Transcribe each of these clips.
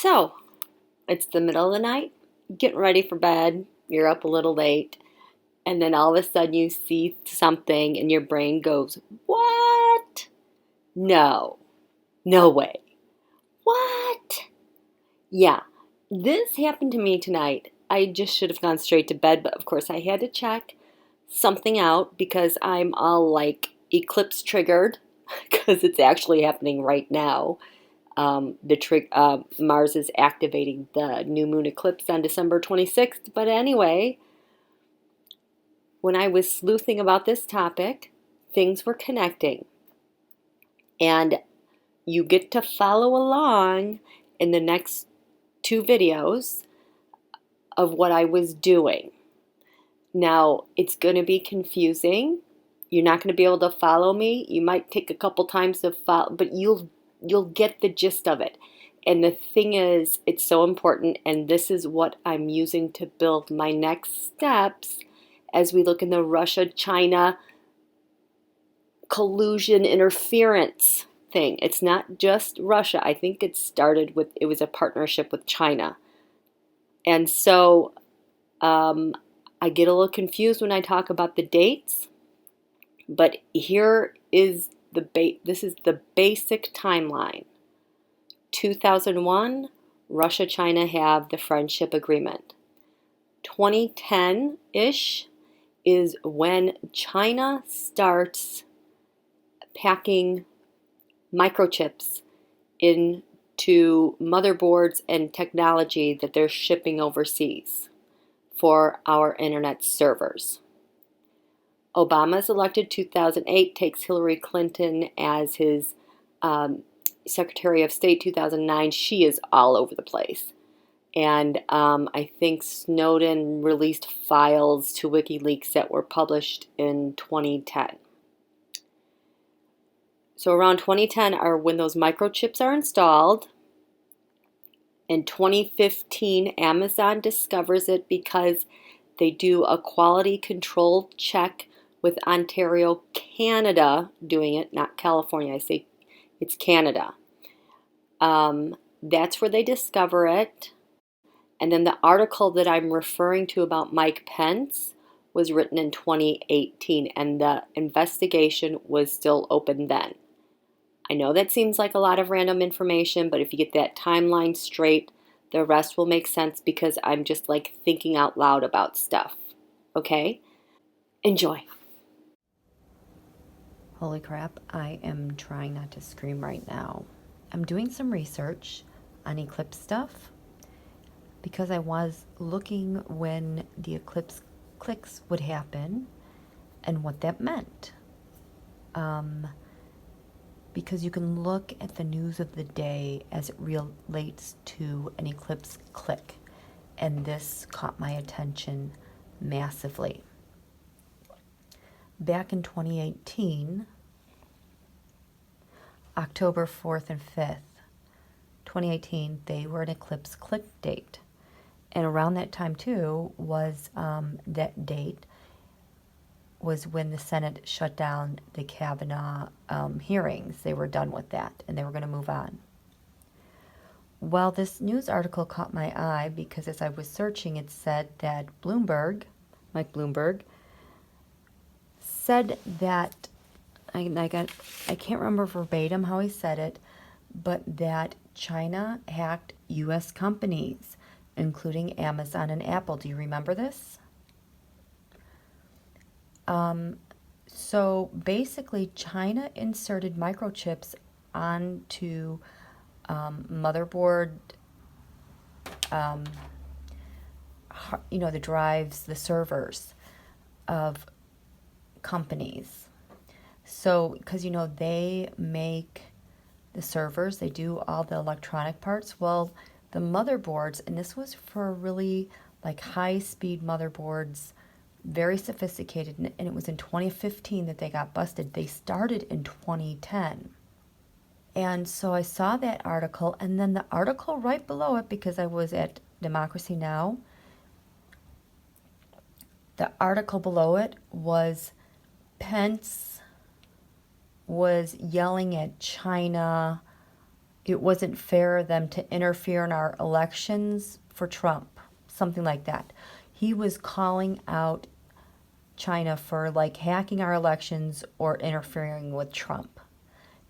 So, it's the middle of the night, getting ready for bed, you're up a little late, and then all of a sudden you see something and your brain goes, "What? No, no way. What?" Yeah, this happened to me tonight. I just should have gone straight to bed, but of course I had to check something out because I'm all like eclipse triggered because it's actually happening right now. Mars is activating the new moon eclipse on December 26th. But anyway, when I was sleuthing about this topic, things were connecting. And you get to follow along in the next two videos of what I was doing. Now, it's going to be confusing. You're not going to be able to follow me. You might take a couple times to follow, but you'll get the gist of it. And the thing is, it's so important, and this is what I'm using to build my next steps as we look in the Russia-China collusion interference thing. It's not just Russia. I think it was a partnership with China. And so I get a little confused when I talk about the dates, but here is this is the basic timeline. 2001, Russia-China have the friendship agreement. 2010-ish is when China starts packing microchips into motherboards and technology that they're shipping overseas for our internet servers. Obama is elected 2008, takes Hillary Clinton as his Secretary of State 2009. She is all over the place. And I think Snowden released files to WikiLeaks that were published in 2010. So around 2010 are when those microchips are installed. In 2015, Amazon discovers it because they do a quality control check with Ontario, Canada doing it, not California. I say it's Canada. That's where they discover it. And then the article that I'm referring to about Mike Pence was written in 2018, and the investigation was still open then. I know that seems like a lot of random information, but if you get that timeline straight, the rest will make sense because I'm just like thinking out loud about stuff. Okay? Enjoy. Holy crap, I am trying not to scream right now. I'm doing some research on eclipse stuff because I was looking when the eclipse clicks would happen and what that meant. Because you can look at the news of the day as it relates to an eclipse click, and this caught my attention massively. Back in 2018, October 4th and 5th, 2018, they were an eclipse click date. And around that time, too, was that date was when the Senate shut down the Kavanaugh hearings. They were done with that, and they were going to move on. Well, this news article caught my eye because as I was searching, it said that Mike Bloomberg, said that, I can't remember verbatim how he said it, but that China hacked U.S. companies, including Amazon and Apple. Do you remember this? So basically, China inserted microchips onto motherboard, the drives, the servers of companies. So, because, they make the servers, they do all the electronic parts. Well, the motherboards, and this was for really like high-speed motherboards, very sophisticated, and it was in 2015 that they got busted. They started in 2010. And so I saw that article, and then the article right below it, because I was at Democracy Now!, the article below it was Pence was yelling at China it wasn't fair of them to interfere in our elections for Trump, something like that. He was calling out China for like hacking our elections or interfering with Trump.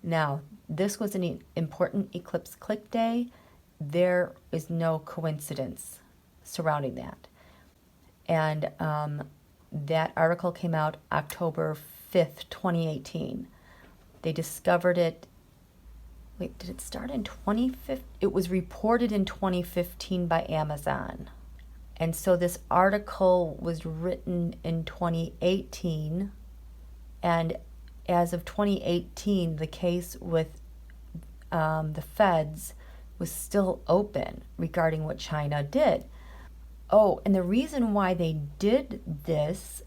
Now, this was an important eclipse click day. There is no coincidence surrounding that. And that article came out October 5th, 2018. They discovered it. Wait, did it start in 2015? It was reported in 2015 by Amazon. And so this article was written in 2018. And as of 2018, the case with the feds was still open regarding what China did. Oh, and the reason why they did this,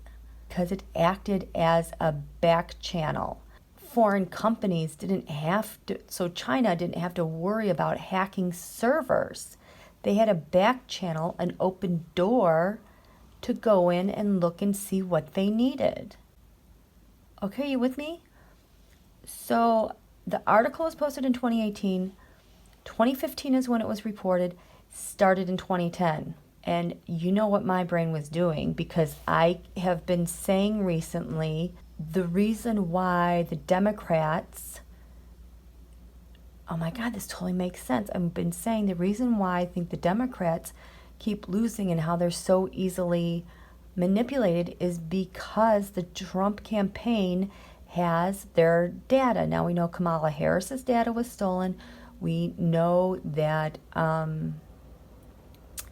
because it acted as a back channel. Foreign companies didn't have to, so China didn't have to worry about hacking servers. They had a back channel, an open door to go in and look and see what they needed. Okay, you with me? So the article was posted in 2018. 2015 is when it was reported, started in 2010. And you know what my brain was doing, because I have been saying recently the reason why the Democrats, oh my God, this totally makes sense. I've been saying the reason why I think the Democrats keep losing and how they're so easily manipulated is because the Trump campaign has their data. Now we know Kamala Harris's data was stolen. We know that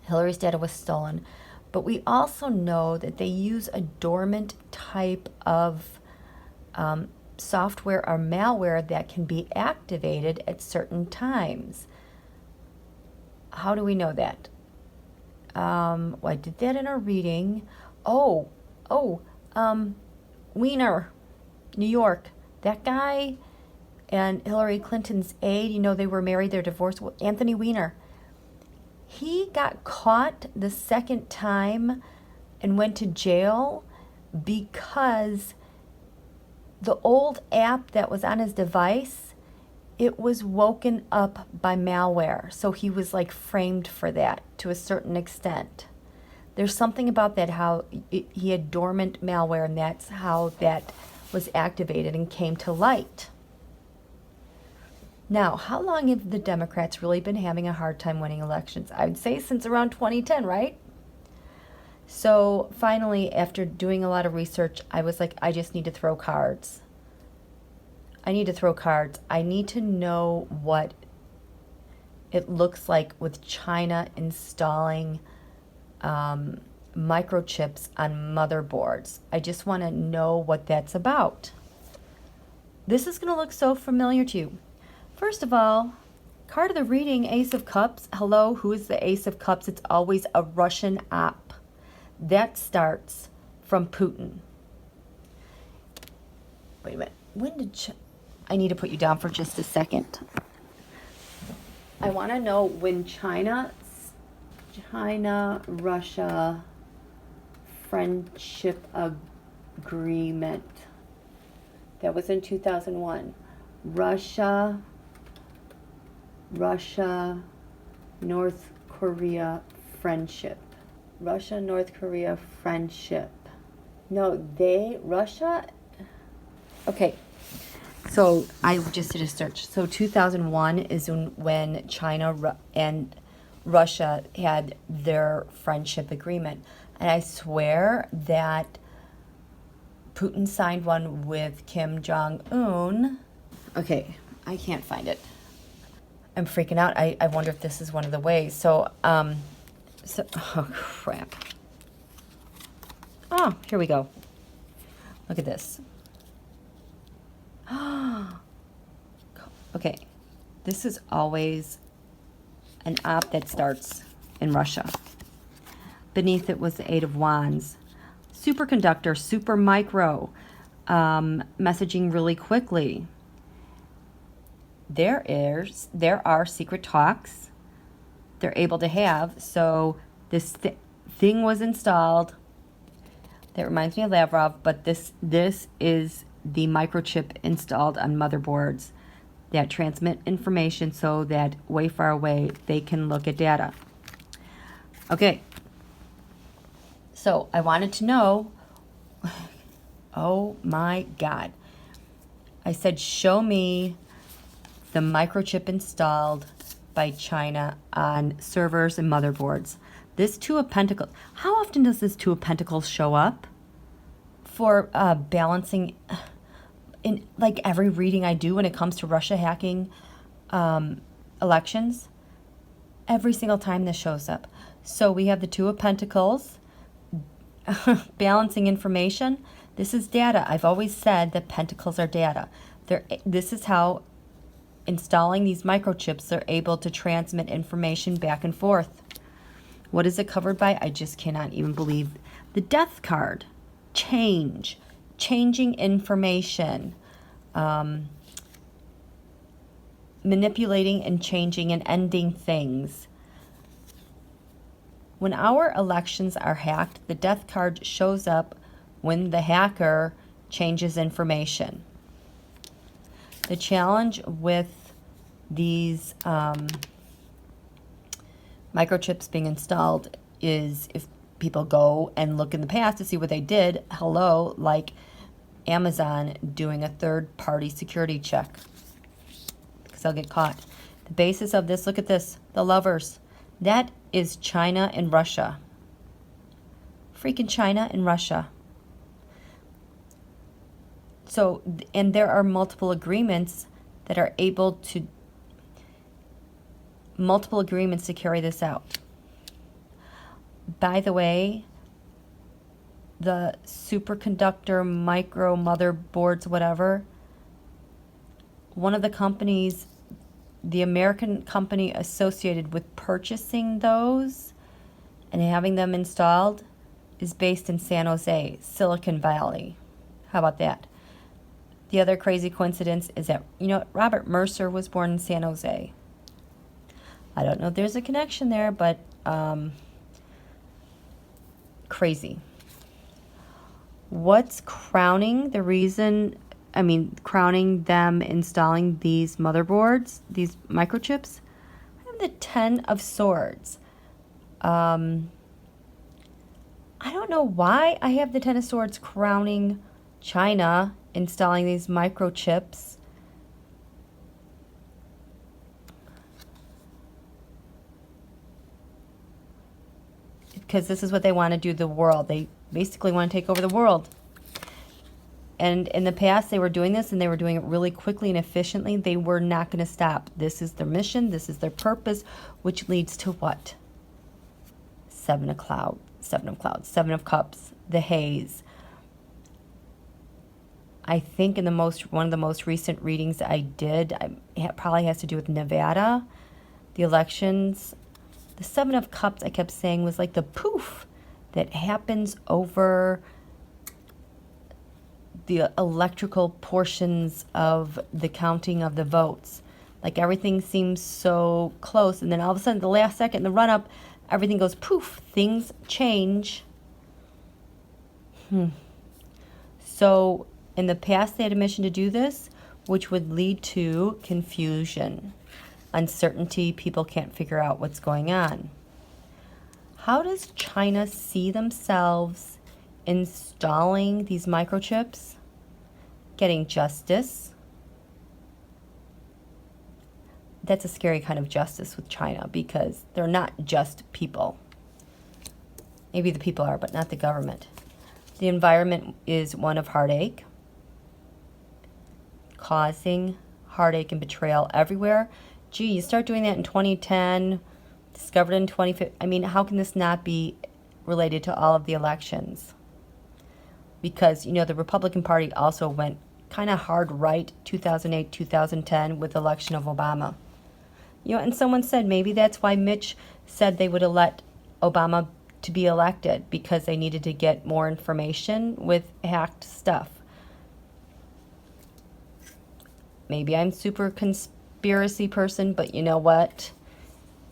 Hillary's data was stolen. But we also know that they use a dormant type of software or malware that can be activated at certain times. How do we know that? Well, I did that in a reading. Weiner, New York. That guy and Hillary Clinton's aide, you know, they were married, they're divorced. Anthony Weiner. He got caught the second time and went to jail because the old app that was on his device, it was woken up by malware. So he was like framed for that to a certain extent. There's something about that, how he had dormant malware, and that's how that was activated and came to light. Now, how long have the Democrats really been having a hard time winning elections? I would say since around 2010, right? So finally, after doing a lot of research, I was like, I just need to throw cards. I need to throw cards. I need to know what it looks like with China installing microchips on motherboards. I just want to know what that's about. This is going to look so familiar to you. First of all, card of the reading, Ace of Cups. Hello, who is the Ace of Cups? It's always a Russian op. That starts from Putin. Wait a minute. When did I need to put you down for just a second. I want to know when China-Russia friendship agreement. That was in 2001. Russia-North Korea friendship. Russia-North Korea friendship. No, Russia? Okay, so I just did a search. So 2001 is when China and Russia had their friendship agreement. And I swear that Putin signed one with Kim Jong-un. Okay, I can't find it. I'm freaking out. I wonder if this is one of the ways. Oh, crap. Oh, here we go. Look at this. Okay, this is always an op that starts in Russia. Beneath it was the Eight of Wands. Superconductor, super micro, messaging really quickly. There are secret talks they're able to have. So this thing was installed. That reminds me of Lavrov, but this is the microchip installed on motherboards. that transmit information so that way far away they can look at data. Okay, so I wanted to know, oh my God. I said, show me the microchip installed by China on servers and motherboards. This Two of Pentacles, how often does this Two of Pentacles show up for balancing in like every reading I do when it comes to Russia hacking elections? Every single time this shows up. So we have the Two of Pentacles, balancing information. This is data. I've always said that pentacles are data. This is how installing these microchips are able to transmit information back and forth. What is it covered by? I just cannot even believe. The Death card. Change. Changing information. Manipulating and changing and ending things. When our elections are hacked, the Death card shows up when the hacker changes information. The challenge with these microchips being installed is if people go and look in the past to see what they did, hello, like Amazon doing a third-party security check, because they'll get caught. The basis of this, look at this, the Lovers. That is China and Russia. Freaking China and Russia. So, and there are multiple agreements that are able to, multiple agreements to carry this out. By the way, the superconductor micro motherboards, whatever, one of the companies, the American company associated with purchasing those and having them installed is based in San Jose, Silicon Valley. How about that? The other crazy coincidence is that, you know, Robert Mercer was born in San Jose. I don't know if there's a connection there, but crazy. What's crowning the reason, crowning them installing these motherboards, these microchips? I have the Ten of Swords. I don't know why I have the Ten of Swords crowning China installing these microchips. Because this is what they want to do to the world. They basically want to take over the world. And in the past, they were doing this, and they were doing it really quickly and efficiently. They were not going to stop. This is their mission. This is their purpose, which leads to what? Seven of Cups, the haze. I think in one of the most recent readings I did, it probably has to do with Nevada, the elections. The Seven of Cups, I kept saying, was like the poof that happens over the electrical portions of the counting of the votes. Like everything seems so close, and then all of a sudden, the last second, the run-up, everything goes poof. Things change. So in the past, they had a mission to do this, which would lead to confusion, uncertainty. People can't figure out what's going on. How does China see themselves installing these microchips? Getting justice. That's a scary kind of justice with China, because they're not just people. Maybe the people are, but not the government. The environment is one of heartache, causing heartache and betrayal everywhere. Gee, you start doing that in 2010, discovered in 2015. How can this not be related to all of the elections? Because, the Republican Party also went kind of hard right 2008, 2010 with the election of Obama. And someone said maybe that's why Mitch said they would elect Obama to be elected, because they needed to get more information with hacked stuff. Maybe I'm super conspiracy person, but you know what?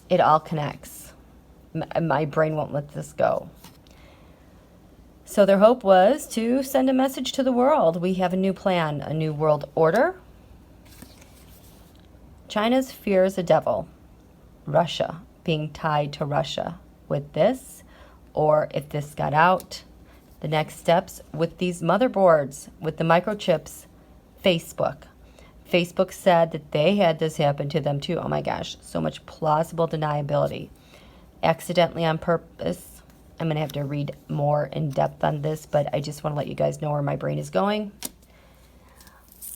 It all connects. My brain won't let this go. So their hope was to send a message to the world. We have a new plan, a new world order. China's fear is a devil. Russia, being tied to Russia with this, or if this got out, the next steps with these motherboards, with the microchips, Facebook. Facebook said that they had this happen to them too. Oh my gosh, so much plausible deniability. Accidentally on purpose. I'm going to have to read more in depth on this, but I just want to let you guys know where my brain is going.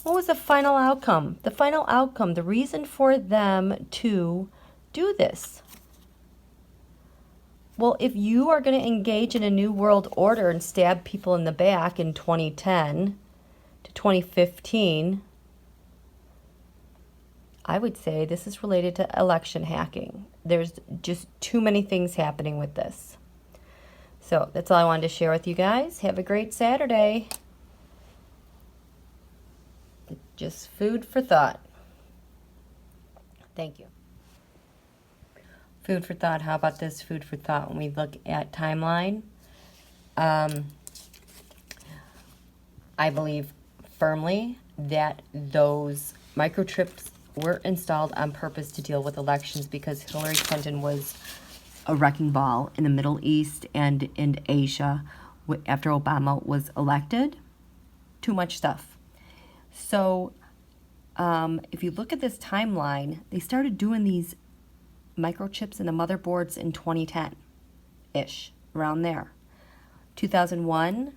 What was the final outcome? The final outcome, the reason for them to do this. Well, if you are going to engage in a new world order and stab people in the back in 2010 to 2015, I would say this is related to election hacking. There's just too many things happening with this. So that's all I wanted to share with you guys. Have a great Saturday. Just food for thought. Thank you. Food for thought. How about this food for thought when we look at timeline? I believe firmly that those microchips were installed on purpose to deal with elections because Hillary Clinton was a wrecking ball in the Middle East and in Asia after Obama was elected. Too much stuff. So if you look at this timeline, they started doing these microchips in the motherboards in 2010-ish, around there. 2001,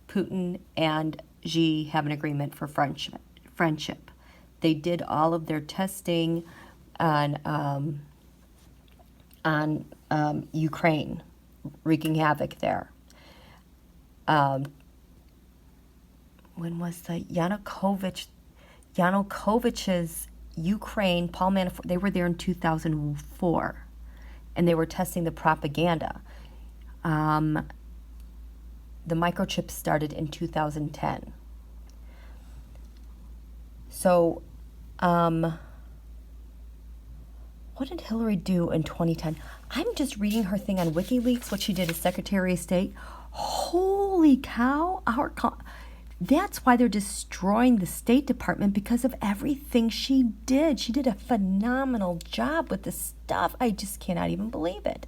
Putin and Xi have an agreement for friendship. They did all of their testing on Ukraine, wreaking havoc there. When was the Yanukovych's Ukraine, Paul Manafort, they were there in 2004, and they were testing the propaganda. The microchips started in 2010. So, what did Hillary do in 2010? I'm just reading her thing on WikiLeaks, what she did as Secretary of State. Holy cow! That's why they're destroying the State Department, because of everything she did. She did a phenomenal job with this stuff. I just cannot even believe it.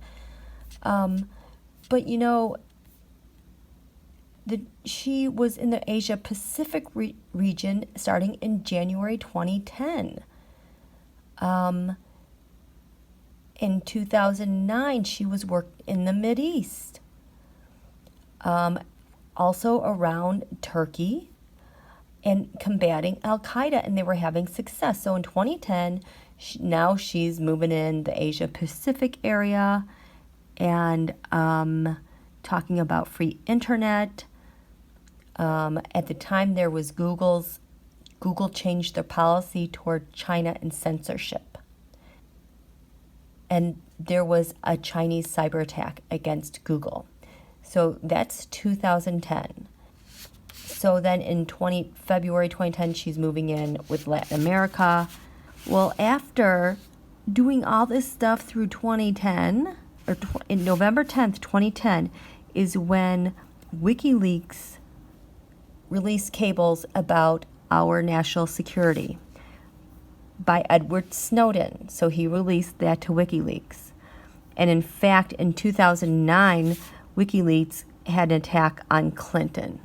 But you know, she was in the Asia Pacific region starting in January 2010. In 2009, she was worked in the Mideast. Also around Turkey and combating Al-Qaeda, and they were having success. So in 2010, now she's moving in the Asia Pacific area and talking about free internet. At the time, there was Google changed their policy toward China and censorship. And there was a Chinese cyber attack against Google. So that's 2010. So then in February 2010, she's moving in with Latin America. Well, after doing all this stuff through 2010, or in November 10th, 2010, is when WikiLeaks released cables about our national security by Edward Snowden. So he released that to WikiLeaks. And in fact, in 2009, WikiLeaks had an attack on Clinton.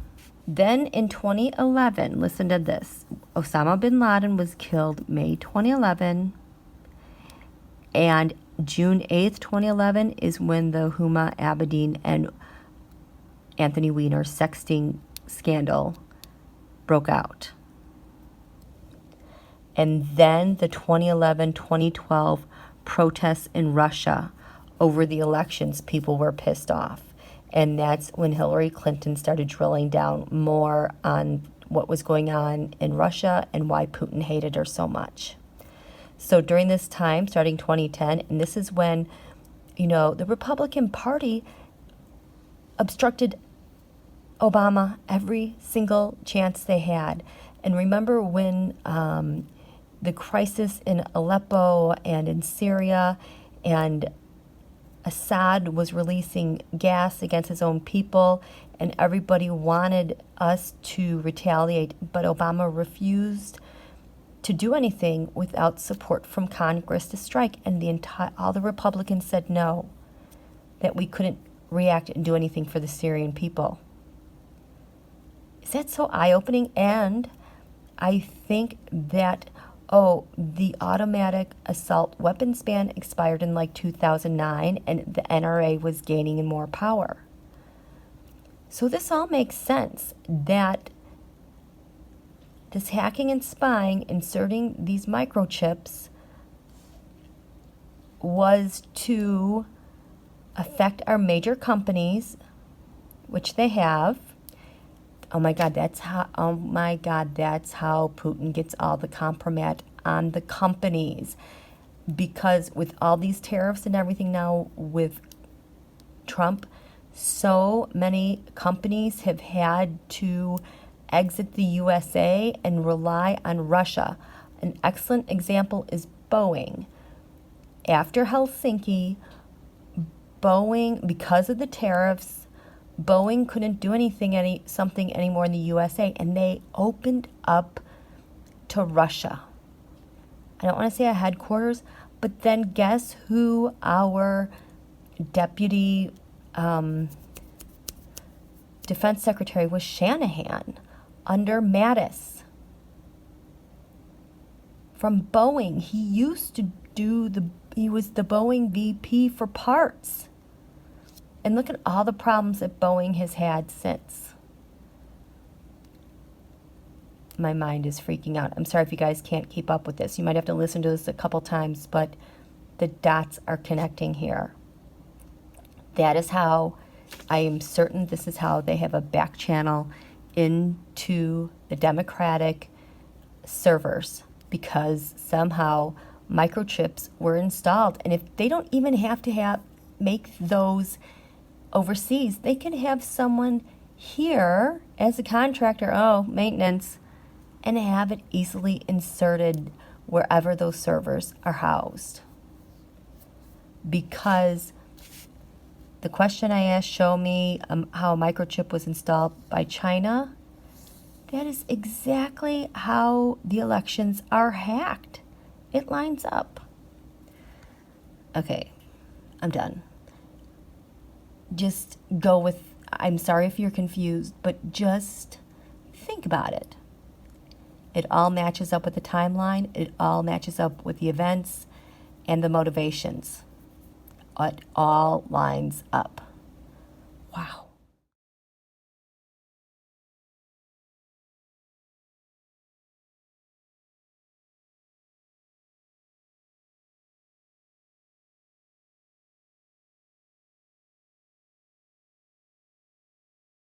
Then in 2011, listen to this, Osama bin Laden was killed May 2011, and June 8th, 2011 is when the Huma Abedin and Anthony Weiner sexting scandal broke out. And then the 2011-2012 protests in Russia over the elections, people were pissed off. And that's when Hillary Clinton started drilling down more on what was going on in Russia and why Putin hated her so much. So during this time, starting 2010, and this is when, the Republican Party obstructed Obama every single chance they had. And remember when the crisis in Aleppo and in Syria, and Assad was releasing gas against his own people, and everybody wanted us to retaliate, but Obama refused. to do anything without support from Congress to strike. And all the Republicans said no, that we couldn't react and do anything for the Syrian people. Is that so eye-opening? And I think that, the automatic assault weapons ban expired in like 2009, and the NRA was gaining in more power. So this all makes sense, that this hacking and spying, inserting these microchips, was to affect our major companies, which they have. Oh my God, that's how Putin gets all the compromat on the companies. Because with all these tariffs and everything now with Trump, so many companies have had to exit the USA and rely on Russia. An excellent example is Boeing. After Helsinki, Boeing, because of the tariffs, Boeing couldn't do something anymore in the USA, and they opened up to Russia. I don't want to say a headquarters, but then guess who our deputy defense secretary was? Shanahan, under Mattis. From Boeing, he was the Boeing VP for parts. And look at all the problems that Boeing has had since. My mind is freaking out. I'm sorry if you guys can't keep up with this. You might have to listen to this a couple times, but the dots are connecting here. That is how, I am certain this is how they have a back channel into the Democratic servers, because somehow microchips were installed. And if they don't even have to make those overseas, they can have someone here as a contractor, maintenance, and have it easily inserted wherever those servers are housed. Because the question I asked, show me how a microchip was installed by China, that is exactly how the elections are hacked. It lines up. Okay, I'm done. Just go with, I'm sorry if you're confused, but just think about it. It all matches up with the timeline. It all matches up with the events and the motivations. It all lines up. Wow.